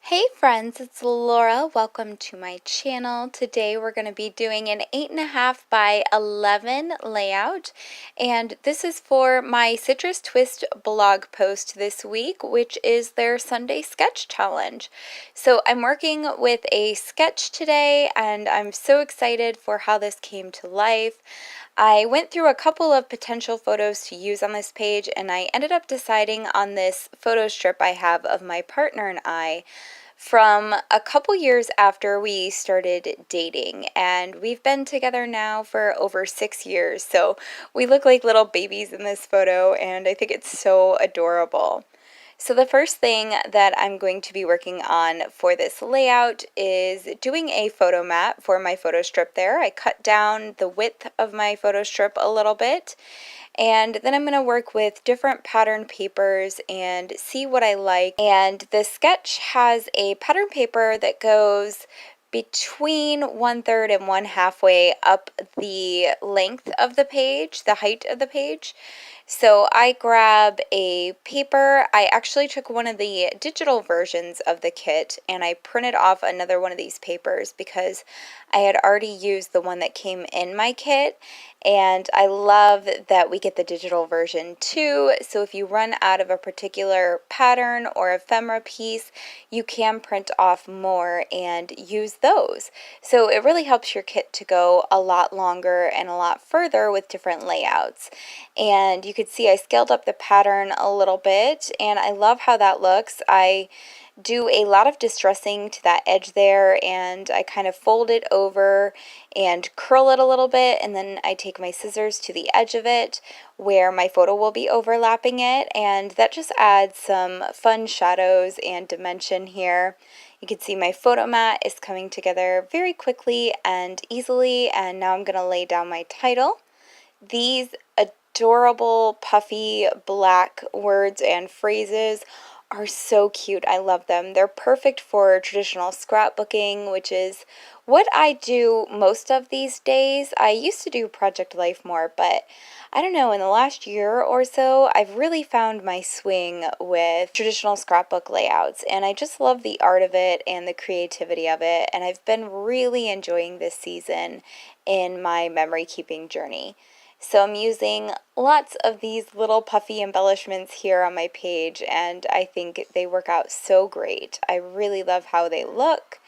Hey friends, it's Laura. Welcome to my channel. Today we're going to be doing an 8.5 by 11 layout, and this is for my Citrus Twist blog post this week, which is their Sunday sketch challenge. So I'm working with a sketch today, and I'm so excited for how this came to life. I went through a couple of potential photos to use on this page, and I ended up deciding on this photo strip I have of my partner and I from a couple years after we started dating, and we've been together now for over 6 years, so we look like little babies in this photo, and I think it's so adorable. So the first thing that I'm going to be working on for this layout is doing a photo mat for my photo strip there. I cut down the width of my photo strip a little bit, and then I'm going to work with different pattern papers and see what I like. And the sketch has a pattern paper that goes between 1/3 and 1/2 up the length of the page, the height of the page. So I grab a paper. I actually took one of the digital versions of the kit and I printed off another one of these papers because I had already used the one that came in my kit, and I love that we get the digital version too. So if you run out of a particular pattern or ephemera piece, you can print off more and use those. So it really helps your kit to go a lot longer and a lot further with different layouts. And you could see I scaled up the pattern a little bit, and I love how that looks. I do a lot of distressing to that edge there, and I kind of fold it over and curl it a little bit, and then I take my scissors to the edge of it where my photo will be overlapping it, and that just adds some fun shadows and dimension here. You can see my photo mat is coming together very quickly and easily, and now I'm going to lay down my title. These adorable puffy black words and phrases are so cute. I love them. They're perfect for traditional scrapbooking, which is what I do most of these days. I used to do Project Life more, but I don't know, in the last year or so, I've really found my swing with traditional scrapbook layouts, and I just love the art of it and the creativity of it, and I've been really enjoying this season in my memory keeping journey. So I'm using lots of these little puffy embellishments here on my page, and I think they work out so great. I really love how they look.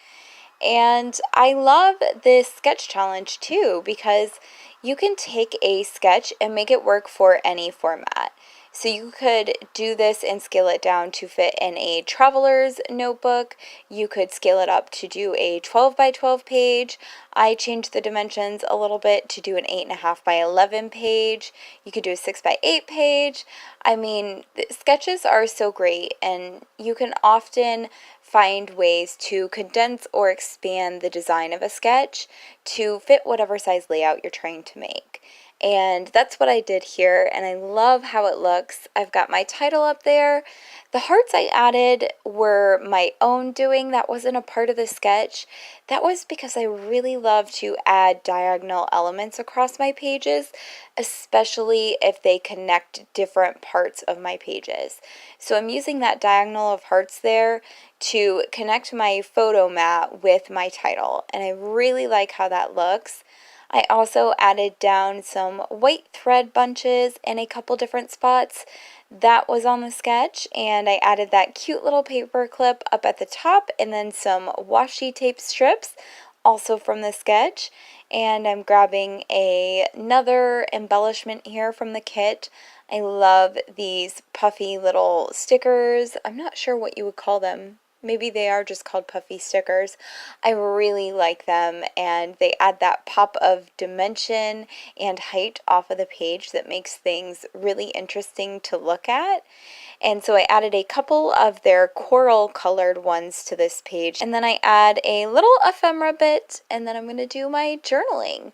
And I love this sketch challenge too, because you can take a sketch and make it work for any format. So you could do this and scale it down to fit in a traveler's notebook. You could scale it up to do a 12 by 12 page. I changed the dimensions a little bit to do an 8.5 by 11 page. You could do a 6 by 8 page. I mean, the sketches are so great, and you can often find ways to condense or expand the design of a sketch to fit whatever size layout you're trying to make. And that's what I did here, and I love how it looks. I've got my title up there. The hearts I added were my own doing. That wasn't a part of the sketch. That was because I really love to add diagonal elements across my pages, especially if they connect different parts of my pages. So I'm using that diagonal of hearts there to connect my photo mat with my title, and I really like how that looks. I also added down some white thread bunches in a couple different spots. That was on the sketch, and I added that cute little paper clip up at the top, and then some washi tape strips also from the sketch. And I'm grabbing another embellishment here from the kit. I love these puffy little stickers. I'm not sure what you would call them. Maybe they are just called puffy stickers. I really like them, and they add that pop of dimension and height off of the page that makes things really interesting to look at. And so I added a couple of their coral colored ones to this page, and then I add a little ephemera bit, and then I'm going to do my journaling.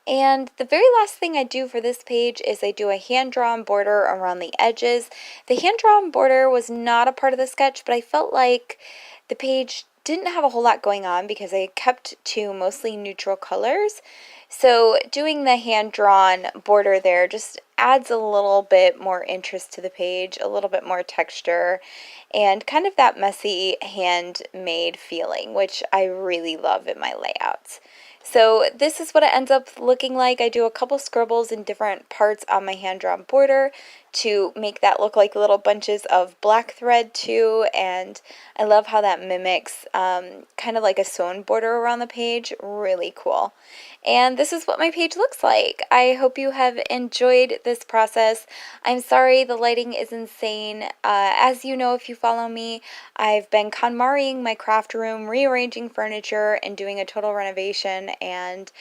And the very last thing I do for this page is I do a hand-drawn border around the edges. The hand-drawn border was not a part of the sketch, but I felt like the page didn't have a whole lot going on because I kept to mostly neutral colors. So doing the hand-drawn border there just adds a little bit more interest to the page, a little bit more texture, and kind of that messy handmade feeling, which I really love in my layouts. So this is what it ends up looking like. I do a couple scribbles in different parts on my hand-drawn border to make that look like little bunches of black thread too, and I love how that mimics kind of like a sewn border around the page. Really cool. And this is what my page looks like. I hope you have enjoyed this process. I'm sorry the lighting is insane. As you know, if you follow me, I've been KonMariing my craft room, rearranging furniture, and doing a total renovation, and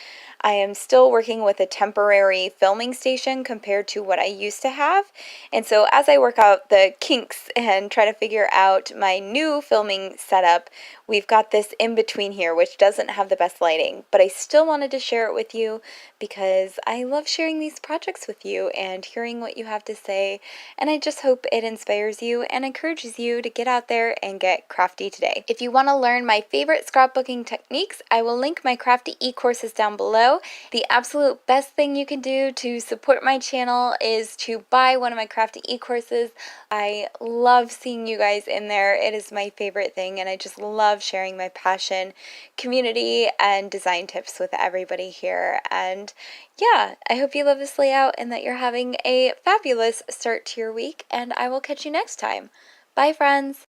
I am still working with a temporary filming station compared to what I used to have. And so as I work out the kinks and try to figure out my new filming setup, we've got this in between here, which doesn't have the best lighting, but I still wanted to share it with you because I love sharing these projects with you and hearing what you have to say, and I just hope it inspires you and encourages you to get out there and get crafty today. If you want to learn my favorite scrapbooking techniques, I will link my crafty e-courses down below. The absolute best thing you can do to support my channel is to buy one of my crafty e-courses. I love seeing you guys in there. It is my favorite thing, and I just love sharing my passion, community, and design tips with everybody here. And yeah, I hope you love this layout and that you're having a fabulous start to your week, and I will catch you next time. Bye, friends!